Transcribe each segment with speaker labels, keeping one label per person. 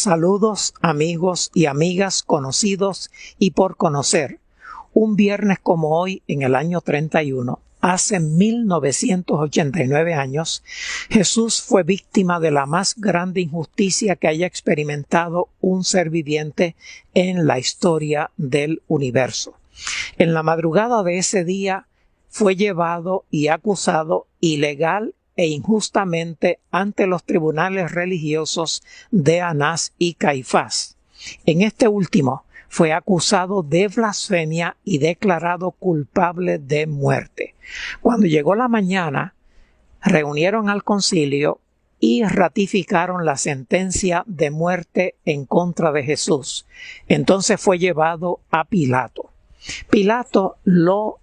Speaker 1: Saludos amigos y amigas, conocidos y por conocer. Un viernes como hoy, en el año 31, hace 1989 años, Jesús fue víctima de la más grande injusticia que haya experimentado un ser viviente en la historia del universo. En la madrugada de ese día fue llevado y acusado ilegal e injustamente ante los tribunales religiosos de Anás y Caifás. En este último fue acusado de blasfemia y declarado culpable de muerte. Cuando llegó la mañana, reunieron al concilio y ratificaron la sentencia de muerte en contra de Jesús. Entonces fue llevado a Pilato. Pilato lo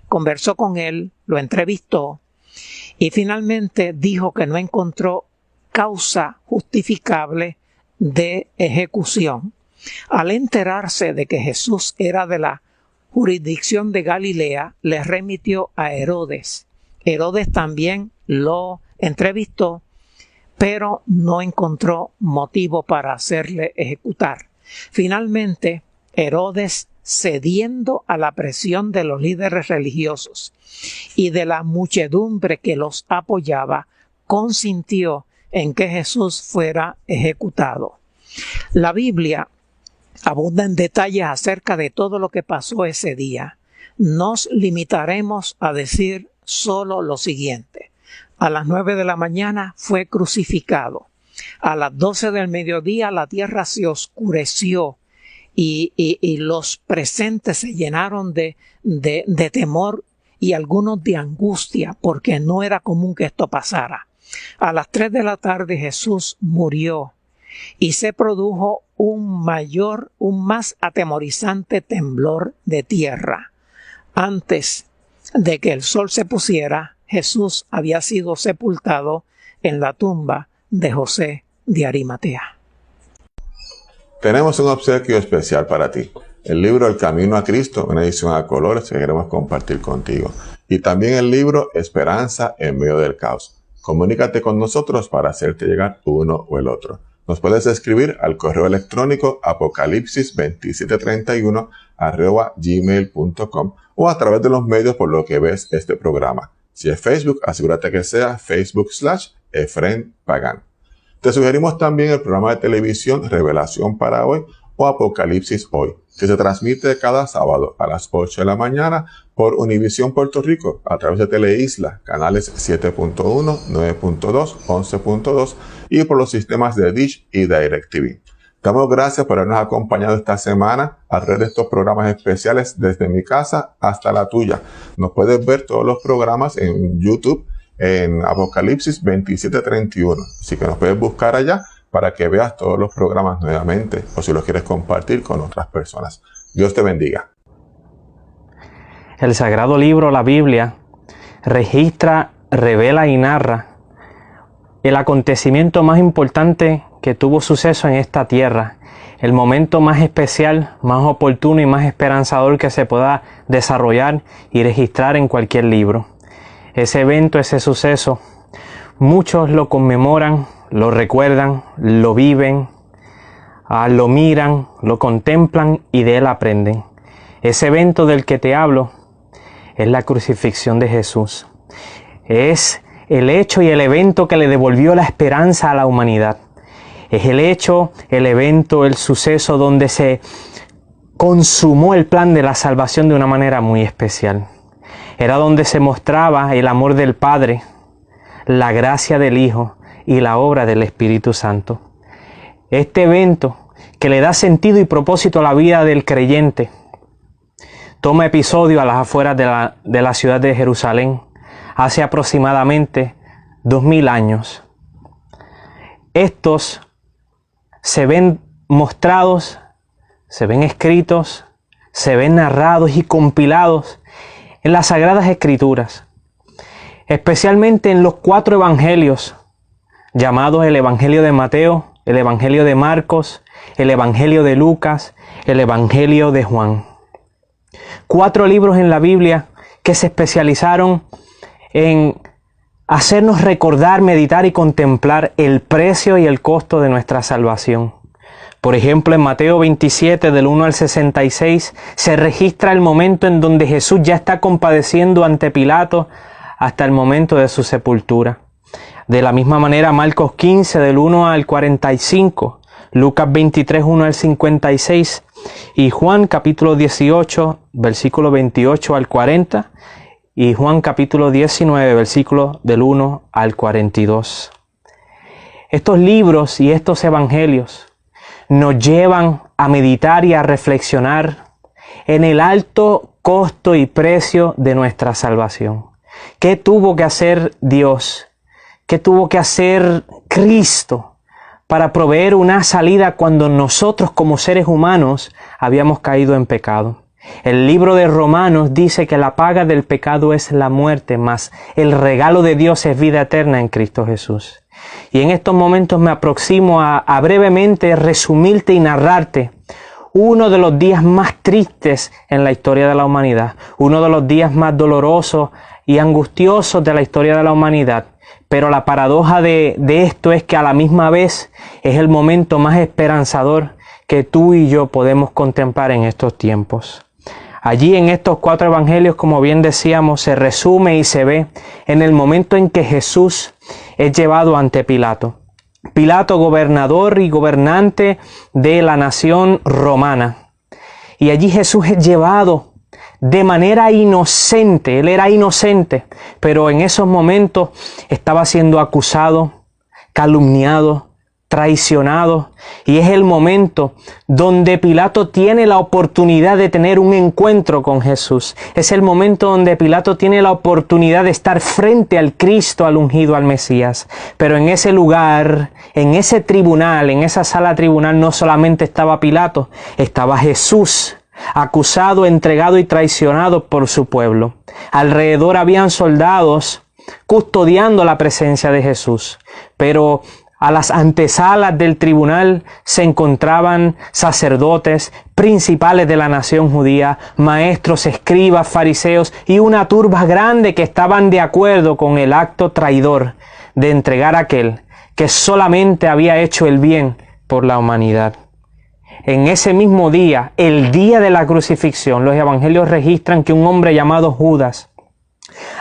Speaker 1: conversó con él, lo entrevistó, y finalmente dijo que no encontró causa justificable de ejecución. Al enterarse de que Jesús era de la jurisdicción de Galilea, le remitió a Herodes. Herodes también lo entrevistó, pero no encontró motivo para hacerle ejecutar. Finalmente, Herodes, cediendo a la presión de los líderes religiosos y de la muchedumbre que los apoyaba, consintió en que Jesús fuera ejecutado. La Biblia abunda en detalles acerca de todo lo que pasó ese día. Nos limitaremos a decir solo lo siguiente. A las 9 de la mañana fue crucificado. A las 12 del mediodía la tierra se oscureció y los presentes se llenaron de temor y algunos de angustia, porque no era común que esto pasara. A las 3 de la tarde Jesús murió y se produjo un más atemorizante temblor de tierra. Antes de que el sol se pusiera, Jesús había sido sepultado en la tumba de José de Arimatea.
Speaker 2: Tenemos un obsequio especial para ti. El libro El Camino a Cristo, una edición a colores que queremos compartir contigo. Y también el libro Esperanza en medio del caos. Comunícate con nosotros para hacerte llegar uno o el otro. Nos puedes escribir al correo electrónico apocalipsis2731@gmail.com o a través de los medios por lo que ves este programa. Si es Facebook, asegúrate que sea Facebook/Efrén Pagán. Te sugerimos también el programa de televisión Revelación para Hoy o Apocalipsis Hoy, que se transmite cada sábado a las 8 de la mañana por Univisión Puerto Rico a través de Teleisla, canales 7.1, 9.2, 11.2 y por los sistemas de Dish y DirecTV. Damos gracias por habernos acompañado esta semana a través de estos programas especiales desde mi casa hasta la tuya. Nos puedes ver todos los programas en YouTube en Apocalipsis 2731. Así que nos puedes buscar allá para que veas todos los programas nuevamente o si los quieres compartir con otras personas. Dios te bendiga.
Speaker 3: El Sagrado Libro, la Biblia, registra, revela y narra el acontecimiento más importante que tuvo suceso en esta tierra, el momento más especial, más oportuno y más esperanzador que se pueda desarrollar y registrar en cualquier libro. Ese evento, ese suceso, muchos lo conmemoran, lo recuerdan, lo viven, lo miran, lo contemplan y de él aprenden. Ese evento del que te hablo es la crucifixión de Jesús. Es el hecho y el evento que le devolvió la esperanza a la humanidad. Es el hecho, el evento, el suceso donde se consumó el plan de la salvación de una manera muy especial. Era donde se mostraba el amor del Padre, la gracia del Hijo y la obra del Espíritu Santo. Este evento que le da sentido y propósito a la vida del creyente toma episodio a las afueras de la ciudad de Jerusalén, hace aproximadamente 2000 años. Estos se ven mostrados, se ven escritos, se ven narrados y compilados en las Sagradas Escrituras, especialmente en los 4 evangelios, llamados el Evangelio de Mateo, el Evangelio de Marcos, el Evangelio de Lucas, el Evangelio de Juan. 4 libros en la Biblia que se especializaron en hacernos recordar, meditar y contemplar el precio y el costo de nuestra salvación. Por ejemplo, en Mateo 27, del 1 al 66, se registra el momento en donde Jesús ya está compadeciendo ante Pilato hasta el momento de su sepultura. De la misma manera, Marcos 15, del 1 al 45, Lucas 23, 1 al 56 y Juan capítulo 18, versículo 28 al 40 y Juan capítulo 19, versículo del 1 al 42. Estos libros y estos evangelios nos llevan a meditar y a reflexionar en el alto costo y precio de nuestra salvación. ¿Qué tuvo que hacer Dios? ¿Qué tuvo que hacer Cristo para proveer una salida cuando nosotros como seres humanos habíamos caído en pecado? El libro de Romanos dice que la paga del pecado es la muerte, mas el regalo de Dios es vida eterna en Cristo Jesús. Y en estos momentos me aproximo a brevemente resumirte y narrarte uno de los días más tristes en la historia de la humanidad, uno de los días más dolorosos y angustiosos de la historia de la humanidad. Pero la paradoja de esto es que a la misma vez es el momento más esperanzador que tú y yo podemos contemplar en estos tiempos. Allí en estos 4 evangelios, como bien decíamos, se resume y se ve en el momento en que Jesús es llevado ante Pilato. Pilato, gobernador y gobernante de la nación romana. Y allí Jesús es llevado de manera inocente. Él era inocente, pero en esos momentos estaba siendo acusado, calumniado, traicionado, y es el momento donde Pilato tiene la oportunidad de tener un encuentro con Jesús. Es el momento donde Pilato tiene la oportunidad de estar frente al Cristo, al ungido, al Mesías. Pero en ese lugar, en ese tribunal, en esa sala tribunal, no solamente estaba Pilato, estaba Jesús, acusado, entregado y traicionado por su pueblo. Alrededor habían soldados custodiando la presencia de Jesús, pero a las antesalas del tribunal se encontraban sacerdotes, principales de la nación judía, maestros, escribas, fariseos y una turba grande que estaban de acuerdo con el acto traidor de entregar a aquel que solamente había hecho el bien por la humanidad. En ese mismo día, el día de la crucifixión, los evangelios registran que un hombre llamado Judas,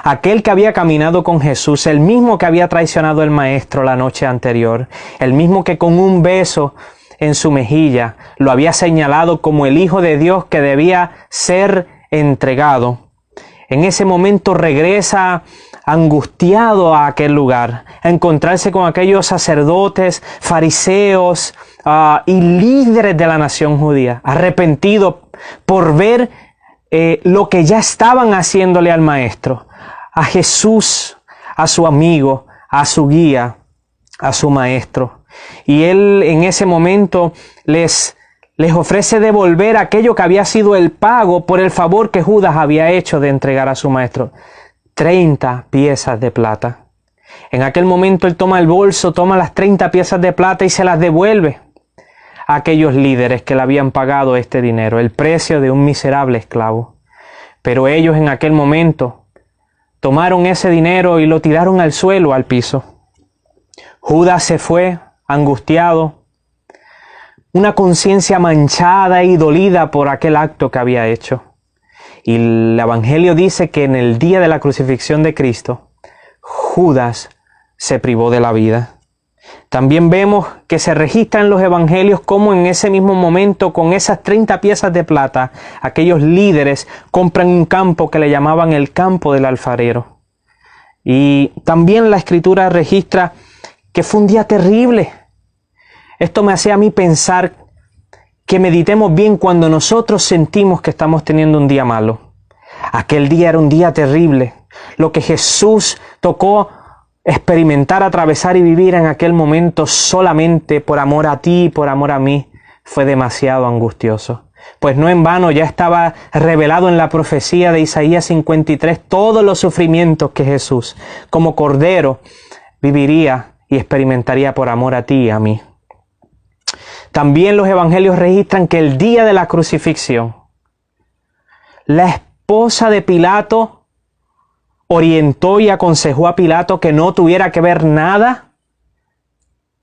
Speaker 3: aquel que había caminado con Jesús, el mismo que había traicionado al Maestro la noche anterior, el mismo que con un beso en su mejilla lo había señalado como el Hijo de Dios que debía ser entregado, en ese momento regresa angustiado a aquel lugar, a encontrarse con aquellos sacerdotes, fariseos y líderes de la nación judía, arrepentidos por ver lo que ya estaban haciéndole al Maestro, a Jesús, a su amigo, a su guía, a su Maestro. Y él en ese momento les ofrece devolver aquello que había sido el pago por el favor que Judas había hecho de entregar a su Maestro. 30 piezas de plata. En aquel momento él toma el bolso, toma las 30 piezas de plata y se las devuelve a aquellos líderes que le habían pagado este dinero, el precio de un miserable esclavo. Pero ellos en aquel momento tomaron ese dinero y lo tiraron al suelo, al piso. Judas se fue angustiado, una conciencia manchada y dolida por aquel acto que había hecho. Y el Evangelio dice que en el día de la crucifixión de Cristo, Judas se privó de la vida. También vemos que se registra en los Evangelios cómo en ese mismo momento, con esas 30 piezas de plata, aquellos líderes compran un campo que le llamaban el campo del alfarero. Y también la Escritura registra que fue un día terrible. Esto me hace a mí pensar que meditemos bien cuando nosotros sentimos que estamos teniendo un día malo. Aquel día era un día terrible. Lo que Jesús tocó experimentar, atravesar y vivir en aquel momento solamente por amor a ti y por amor a mí fue demasiado angustioso. Pues no en vano ya estaba revelado en la profecía de Isaías 53 todos los sufrimientos que Jesús, como cordero, viviría y experimentaría por amor a ti y a mí. También los evangelios registran que el día de la crucifixión, la esposa de Pilato orientó y aconsejó a Pilato que no tuviera que ver nada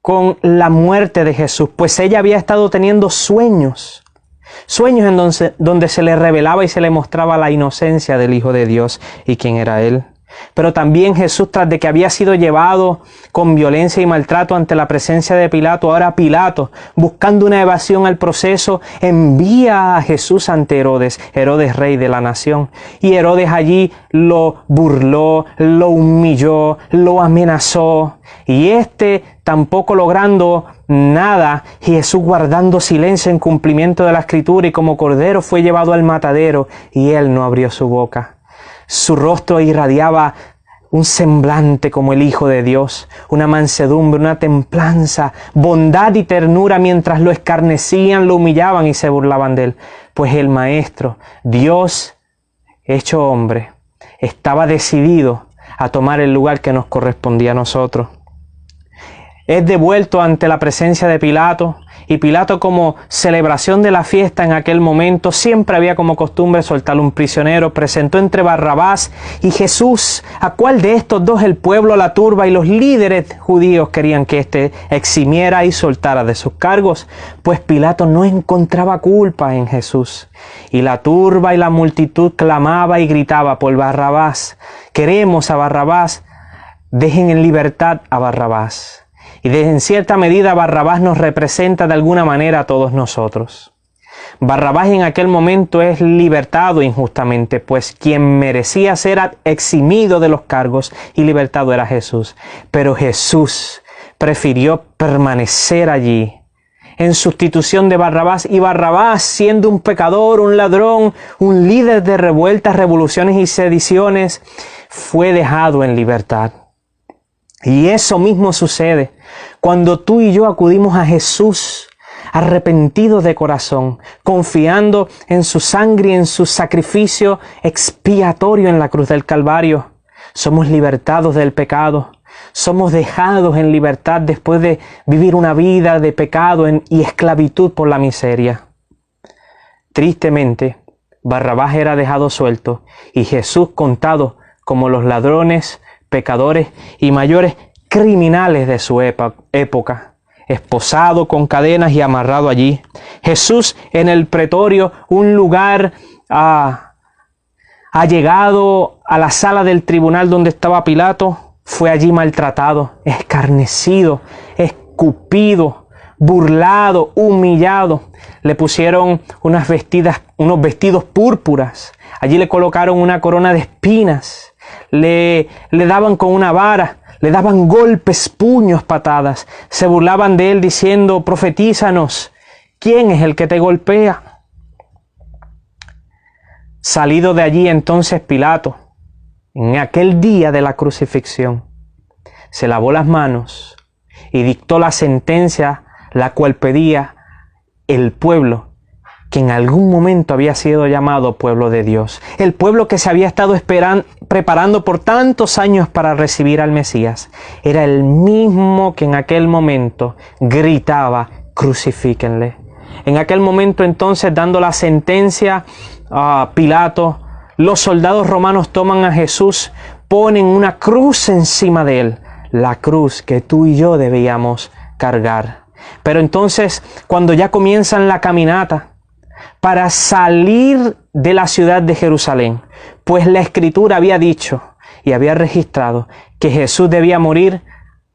Speaker 3: con la muerte de Jesús, pues ella había estado teniendo sueños en donde se le revelaba y se le mostraba la inocencia del Hijo de Dios y quién era Él. Pero también Jesús, tras de que había sido llevado con violencia y maltrato ante la presencia de Pilato, ahora Pilato, buscando una evasión al proceso, envía a Jesús ante Herodes, rey de la nación. Y Herodes allí lo burló, lo humilló, lo amenazó. Y tampoco logrando nada, Jesús guardando silencio en cumplimiento de la Escritura, y como cordero fue llevado al matadero, y él no abrió su boca. Su rostro irradiaba un semblante como el Hijo de Dios, una mansedumbre, una templanza, bondad y ternura mientras lo escarnecían, lo humillaban y se burlaban de él. Pues el Maestro, Dios hecho hombre, estaba decidido a tomar el lugar que nos correspondía a nosotros. Es devuelto ante la presencia de Pilato, y Pilato, como celebración de la fiesta en aquel momento, siempre había como costumbre soltar un prisionero, presentó entre Barrabás y Jesús. ¿A cuál de estos dos el pueblo, la turba y los líderes judíos querían que éste eximiera y soltara de sus cargos? Pues Pilato no encontraba culpa en Jesús. Y la turba y la multitud clamaba y gritaba por Barrabás. Queremos a Barrabás, dejen en libertad a Barrabás. Y en cierta medida Barrabás nos representa de alguna manera a todos nosotros. Barrabás en aquel momento es libertado injustamente, pues quien merecía ser eximido de los cargos y libertado era Jesús. Pero Jesús prefirió permanecer allí en sustitución de Barrabás, y Barrabás, siendo un pecador, un ladrón, un líder de revueltas, revoluciones y sediciones, fue dejado en libertad. Y eso mismo sucede cuando tú y yo acudimos a Jesús arrepentidos de corazón, confiando en su sangre y en su sacrificio expiatorio en la cruz del Calvario. Somos libertados del pecado, somos dejados en libertad después de vivir una vida de pecado y esclavitud por la miseria. Tristemente, Barrabás era dejado suelto y Jesús contado como los ladrones, pecadores y mayores criminales de su época, esposado con cadenas y amarrado allí. Jesús en el pretorio, un lugar allegado a la sala del tribunal donde estaba Pilato, fue allí maltratado, escarnecido, escupido, burlado, humillado. Le pusieron unos vestidos púrpuras. Allí le colocaron una corona de espinas. Le daban con una vara, le daban golpes, puños, patadas. Se burlaban de él diciendo: profetízanos, ¿quién es el que te golpea? Salido de allí entonces Pilato, en aquel día de la crucifixión, se lavó las manos y dictó la sentencia, la cual pedía el pueblo que en algún momento había sido llamado pueblo de Dios. El pueblo que se había estado preparando por tantos años para recibir al Mesías. Era el mismo que en aquel momento gritaba: crucifíquenle. En aquel momento entonces, dando la sentencia a Pilato, los soldados romanos toman a Jesús, ponen una cruz encima de él. La cruz que tú y yo debíamos cargar. Pero entonces, cuando ya comienzan la caminata para salir de la ciudad de Jerusalén, pues la Escritura había dicho y había registrado que Jesús debía morir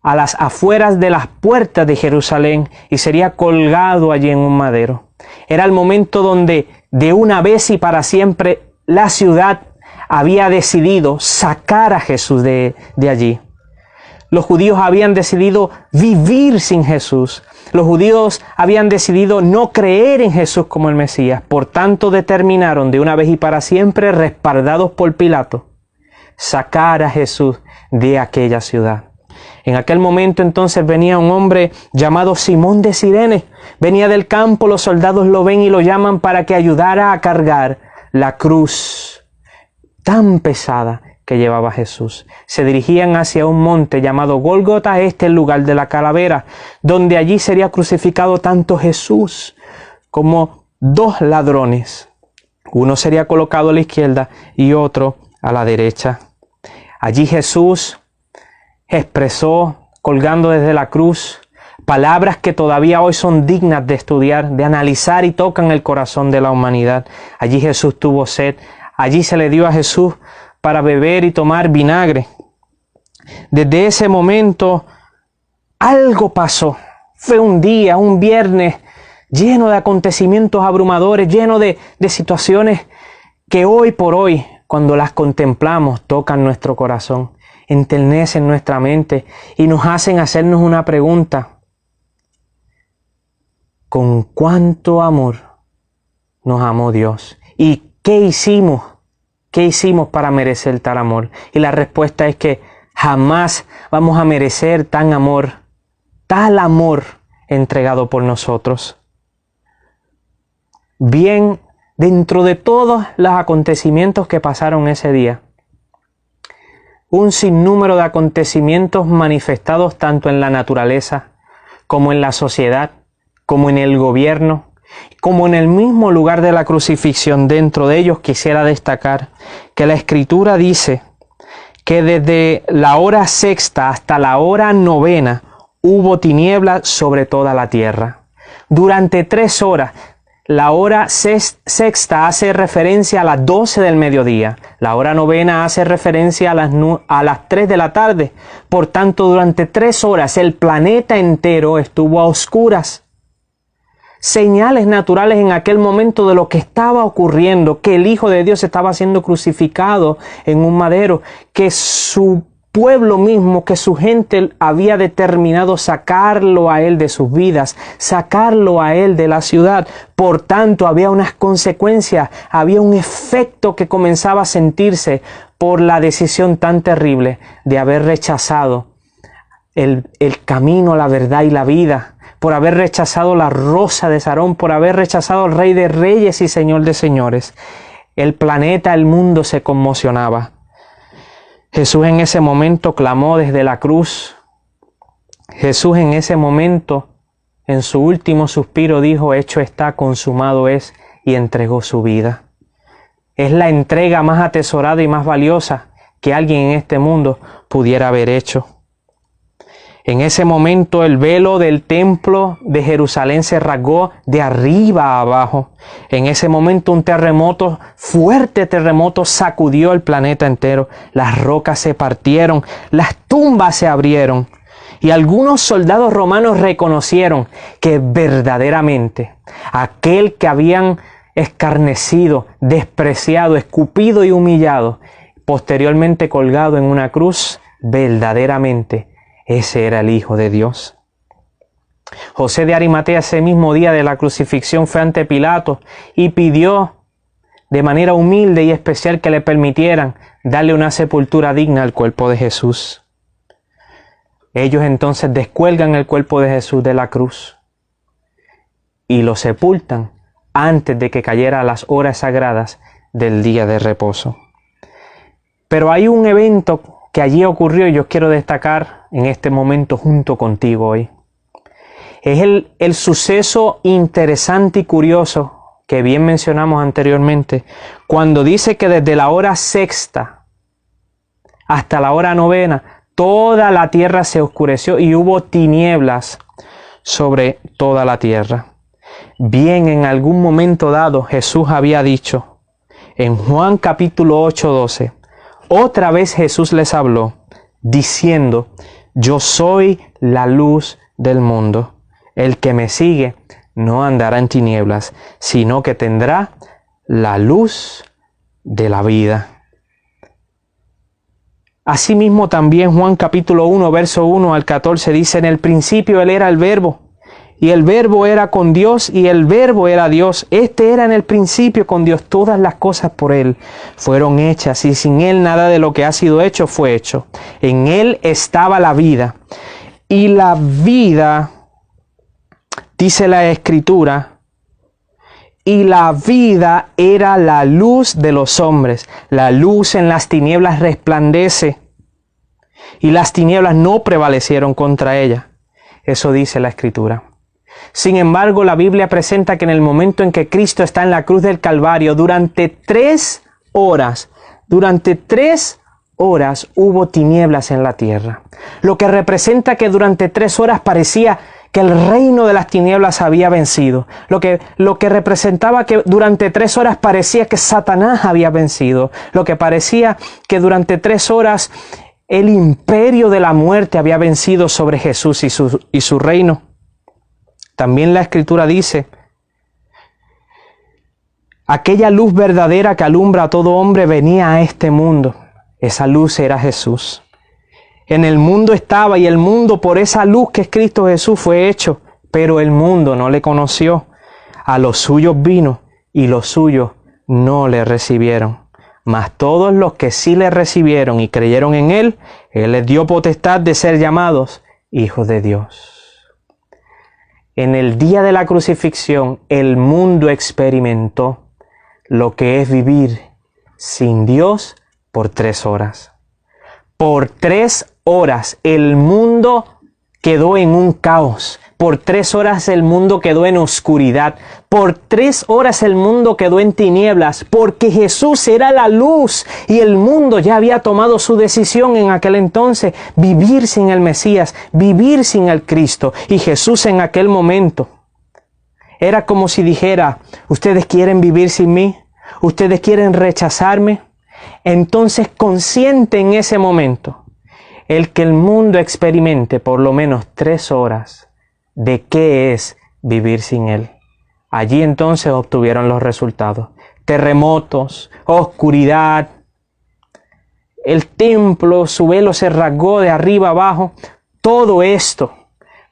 Speaker 3: a las afueras de las puertas de Jerusalén y sería colgado allí en un madero. Era el momento donde de una vez y para siempre la ciudad había decidido sacar a Jesús de allí. Los judíos habían decidido vivir sin Jesús. Los judíos habían decidido no creer en Jesús como el Mesías. Por tanto, determinaron de una vez y para siempre, respaldados por Pilato, sacar a Jesús de aquella ciudad. En aquel momento entonces venía un hombre llamado Simón de Cirene. Venía del campo, los soldados lo ven y lo llaman para que ayudara a cargar la cruz tan pesada que llevaba Jesús. Se dirigían hacia un monte llamado Gólgota, el lugar de la calavera, donde allí sería crucificado tanto Jesús como dos ladrones. Uno sería colocado a la izquierda y otro a la derecha. Allí Jesús expresó, colgando desde la cruz, palabras que todavía hoy son dignas de estudiar, de analizar y tocan el corazón de la humanidad. Allí Jesús tuvo sed. Allí se le dio a Jesús para beber y tomar vinagre. Desde ese momento algo pasó. Fue un día, un viernes, lleno de acontecimientos abrumadores, lleno de situaciones que hoy por hoy, cuando las contemplamos, tocan nuestro corazón, enternecen nuestra mente y nos hacen hacernos una pregunta. ¿Con cuánto amor nos amó Dios? ¿Y qué hicimos? ¿Qué hicimos para merecer tal amor? Y la respuesta es que jamás vamos a merecer tal amor entregado por nosotros. Bien, dentro de todos los acontecimientos que pasaron ese día, un sinnúmero de acontecimientos manifestados tanto en la naturaleza, como en la sociedad, como en el gobierno, como en el mismo lugar de la crucifixión. Dentro de ellos quisiera destacar que la Escritura dice que desde la hora sexta hasta la hora novena hubo tinieblas sobre toda la tierra. Durante 3 horas, la hora sexta hace referencia a las 12 del mediodía. La hora novena hace referencia a las 3 de la tarde. Por tanto, durante 3 horas el planeta entero estuvo a oscuras. Señales naturales en aquel momento de lo que estaba ocurriendo, que el Hijo de Dios estaba siendo crucificado en un madero, que su pueblo mismo, que su gente había determinado sacarlo a él de sus vidas, sacarlo a él de la ciudad. Por tanto, había unas consecuencias, había un efecto que comenzaba a sentirse por la decisión tan terrible de haber rechazado el camino, la verdad y la vida, por haber rechazado la rosa de Sarón, por haber rechazado al Rey de Reyes y Señor de Señores. El planeta, el mundo se conmocionaba. Jesús en ese momento clamó desde la cruz. Jesús en ese momento, en su último suspiro, dijo: hecho está, consumado es, y entregó su vida. Es la entrega más atesorada y más valiosa que alguien en este mundo pudiera haber hecho. En ese momento el velo del templo de Jerusalén se rasgó de arriba a abajo. En ese momento un fuerte terremoto sacudió el planeta entero. Las rocas se partieron, las tumbas se abrieron. Y algunos soldados romanos reconocieron que verdaderamente aquel que habían escarnecido, despreciado, escupido y humillado, posteriormente colgado en una cruz, verdaderamente ese era el Hijo de Dios. José de Arimatea, ese mismo día de la crucifixión, fue ante Pilato y pidió de manera humilde y especial que le permitieran darle una sepultura digna al cuerpo de Jesús. Ellos entonces descuelgan el cuerpo de Jesús de la cruz y lo sepultan antes de que cayera a las horas sagradas del día de reposo. Pero hay un evento que allí ocurrió y yo quiero destacar en este momento junto contigo hoy. Es el suceso interesante y curioso que bien mencionamos anteriormente, cuando dice que desde la hora sexta hasta la hora novena toda la tierra se oscureció y hubo tinieblas sobre toda la tierra. Bien, en algún momento dado Jesús había dicho en Juan capítulo 8:12, otra vez Jesús les habló, diciendo: yo soy la luz del mundo. El que me sigue no andará en tinieblas, sino que tendrá la luz de la vida. Asimismo también Juan capítulo 1, verso 1 al 14 dice: en el principio Él era el Verbo, y el Verbo era con Dios, y el Verbo era Dios. Este era en el principio con Dios. Todas las cosas por Él fueron hechas, y sin Él nada de lo que ha sido hecho fue hecho. En Él estaba la vida, y la vida, dice la Escritura, y la vida era la luz de los hombres. La luz en las tinieblas resplandece, y las tinieblas no prevalecieron contra ella. Eso dice la Escritura. Sin embargo, la Biblia presenta que en el momento en que Cristo está en la cruz del Calvario, durante 3 horas hubo tinieblas en la tierra. Lo que representa que durante 3 horas parecía que el reino de las tinieblas había vencido. Lo que representaba que durante 3 horas parecía que Satanás había vencido. Lo que parecía que durante 3 horas el imperio de la muerte había vencido sobre Jesús y su reino. También la Escritura dice: aquella luz verdadera que alumbra a todo hombre venía a este mundo. Esa luz era Jesús. En el mundo estaba, y el mundo por esa luz que es Cristo Jesús fue hecho, pero el mundo no le conoció. A los suyos vino, y los suyos no le recibieron. Mas todos los que sí le recibieron y creyeron en Él, Él les dio potestad de ser llamados hijos de Dios. En el día de la crucifixión, el mundo experimentó lo que es vivir sin Dios por 3 horas. Por 3 horas el mundo quedó en un caos. Por 3 horas el mundo quedó en oscuridad. Por 3 horas el mundo quedó en tinieblas, porque Jesús era la luz y el mundo ya había tomado su decisión en aquel entonces: vivir sin el Mesías, vivir sin el Cristo. Y Jesús en aquel momento era como si dijera: ¿ustedes quieren vivir sin mí? ¿Ustedes quieren rechazarme? Entonces consiente en ese momento el que el mundo experimente por lo menos 3 horas de qué es vivir sin Él. Allí entonces obtuvieron los resultados: terremotos, oscuridad, el templo, su velo se rasgó de arriba abajo. Todo esto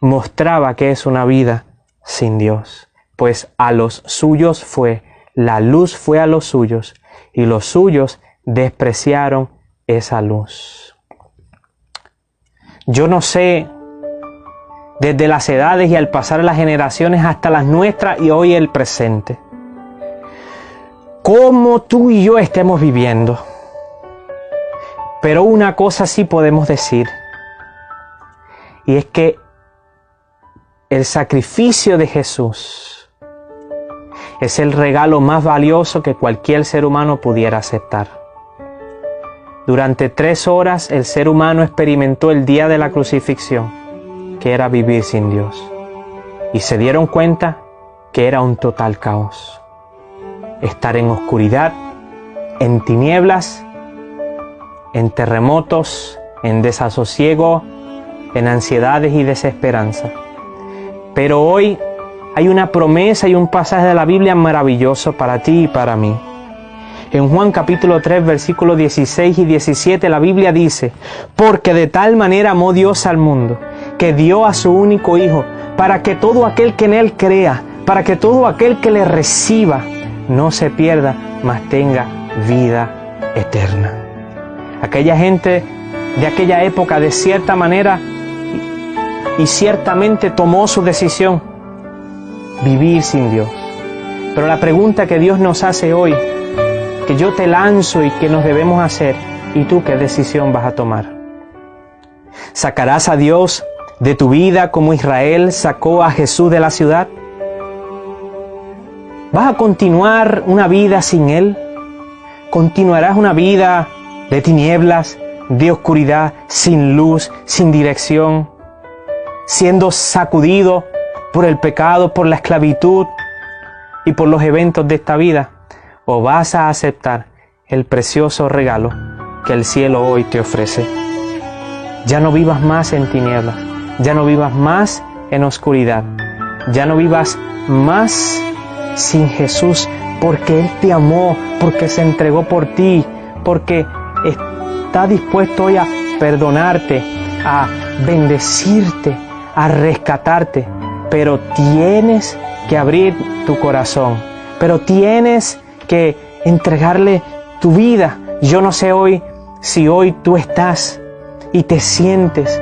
Speaker 3: mostraba que es una vida sin Dios, pues a los suyos fue, la luz fue a los suyos, y los suyos despreciaron esa luz. Yo no sé, desde las edades y al pasar las generaciones hasta las nuestras y hoy el presente, cómo tú y yo estemos viviendo. Pero una cosa sí podemos decir, y es que el sacrificio de Jesús es el regalo más valioso que cualquier ser humano pudiera aceptar. Durante 3 horas el ser humano experimentó el día de la crucifixión, que era vivir sin Dios. Y se dieron cuenta que era un total caos. Estar en oscuridad, en tinieblas, en terremotos, en desasosiego, en ansiedades y desesperanza. Pero hoy hay una promesa y un pasaje de la Biblia maravilloso para ti y para mí. En Juan capítulo 3, versículos 16 y 17, la Biblia dice: porque de tal manera amó Dios al mundo, que dio a su único Hijo, para que todo aquel que en Él crea, para que todo aquel que le reciba, no se pierda, mas tenga vida eterna. Aquella gente de aquella época, de cierta manera, y ciertamente tomó su decisión: vivir sin Dios. Pero la pregunta que Dios nos hace hoy, que yo te lanzo y que nos debemos hacer: ¿y tú qué decisión vas a tomar? ¿Sacarás a Dios de tu vida como Israel sacó a Jesús de la ciudad? ¿Vas a continuar una vida sin Él? ¿Continuarás una vida de tinieblas, de oscuridad, sin luz, sin dirección, siendo sacudido por el pecado, por la esclavitud y por los eventos de esta vida? ¿O vas a aceptar el precioso regalo que el cielo hoy te ofrece? Ya no vivas más en tinieblas, ya no vivas más en oscuridad, ya no vivas más sin Jesús, porque Él te amó, porque se entregó por ti, porque está dispuesto hoy a perdonarte, a bendecirte, a rescatarte. pero tienes que abrir tu corazón, pero tienes que entregarle tu vida. Yo no sé hoy si hoy tú estás y te sientes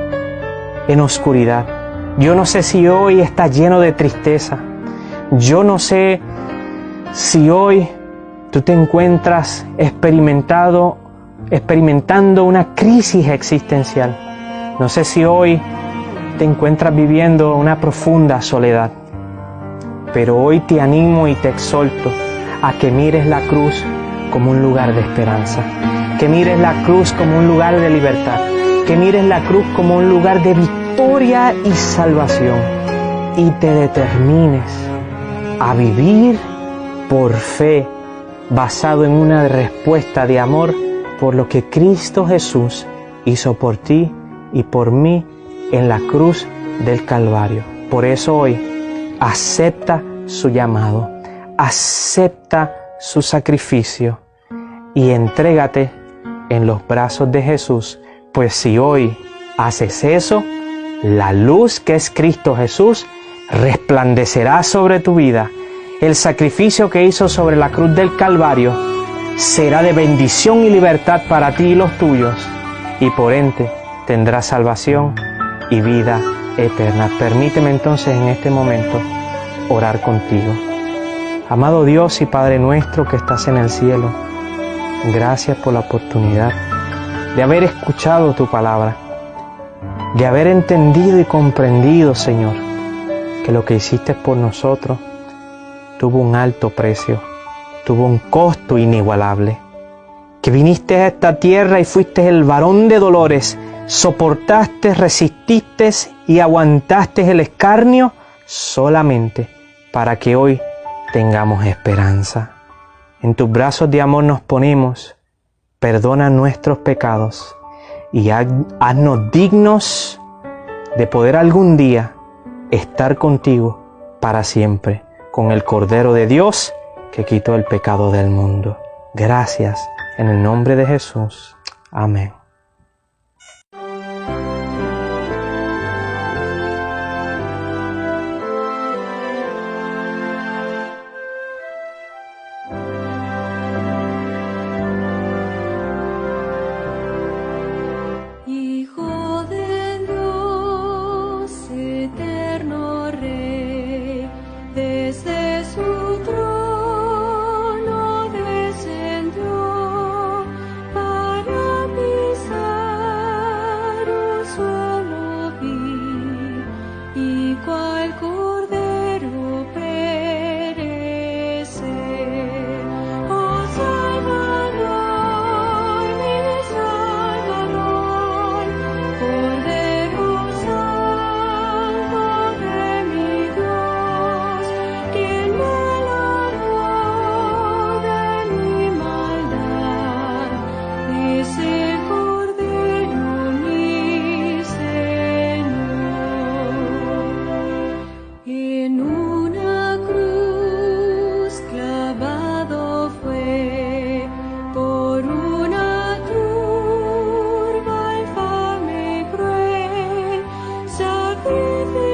Speaker 3: en oscuridad. Yo no sé si hoy estás lleno de tristeza. Yo no sé si hoy tú te encuentras experimentando una crisis existencial. No sé si hoy te encuentras viviendo una profunda soledad. Pero hoy te animo y te exhorto a que mires la cruz como un lugar de esperanza, que mires la cruz como un lugar de libertad, que mires la cruz como un lugar de victoria y salvación, y te determines a vivir por fe, basado en una respuesta de amor por lo que Cristo Jesús hizo por ti y por mí en la cruz del Calvario. Por eso hoy acepta su llamado, acepta su sacrificio y entrégate en los brazos de Jesús, pues si hoy haces eso, la luz que es Cristo Jesús resplandecerá sobre tu vida. El sacrificio que hizo sobre la cruz del Calvario será de bendición y libertad para ti y los tuyos, y por ende tendrás salvación y vida eterna. Permíteme entonces en este momento orar contigo. Amado Dios y Padre nuestro que estás en el cielo, gracias por la oportunidad de haber escuchado tu palabra, de haber entendido y comprendido, Señor, que lo que hiciste por nosotros tuvo un alto precio, tuvo un costo inigualable, que viniste a esta tierra y fuiste el varón de dolores, soportaste, resististe y aguantaste el escarnio solamente para que hoy tengamos esperanza. En tus brazos de amor nos ponemos, perdona nuestros pecados y haznos dignos de poder algún día estar contigo para siempre, con el Cordero de Dios que quitó el pecado del mundo. Gracias, en el nombre de Jesús. Amén.
Speaker 4: Sacrificio.